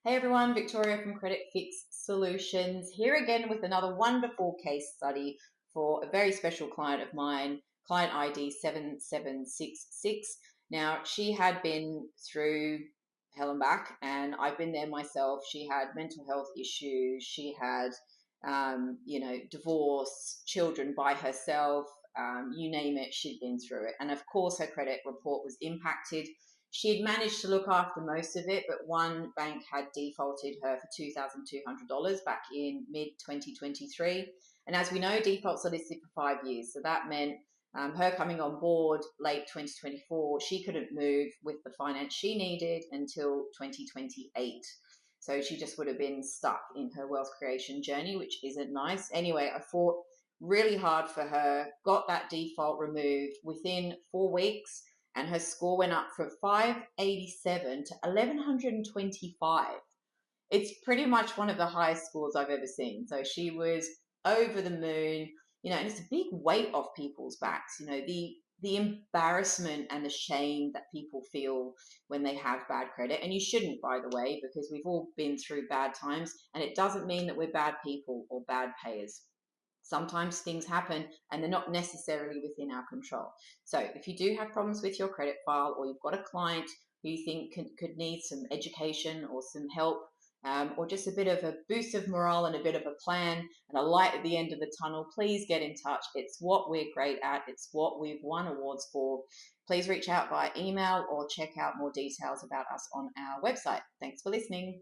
Hey everyone, Victoria from Credit Fix Solutions here again with another wonderful case study for a very special client of mine, client ID 7766. Now, she had been through hell and back, and I've been there myself. She had mental health issues, she had, divorce, children by herself, you name it, she'd been through it. And of course, her credit report was impacted. She'd managed to look after most of it, but one bank had defaulted her for $2,200 back in mid-2023. And as we know, defaults are listed for 5 years. So that meant her coming on board late 2024, she couldn't move with the finance she needed until 2028. So she just would have been stuck in her wealth creation journey, which isn't nice. Anyway, I fought really hard for her, got that default removed within 4 weeks, and her score went up from 587 to 1125. It's pretty much one of the highest scores I've ever seen. So she was over the moon, and it's a big weight off people's backs, the embarrassment and the shame that people feel when they have bad credit. And you shouldn't, by the way, because we've all been through bad times, and it doesn't mean that we're bad people or bad payers. Sometimes things happen and they're not necessarily within our control. So if you do have problems with your credit file, or you've got a client who you think could need some education or some help, or just a bit of a boost of morale and a bit of a plan and a light at the end of the tunnel, please get in touch. It's what we're great at. It's what we've won awards for. Please reach out via email or check out more details about us on our website. Thanks for listening.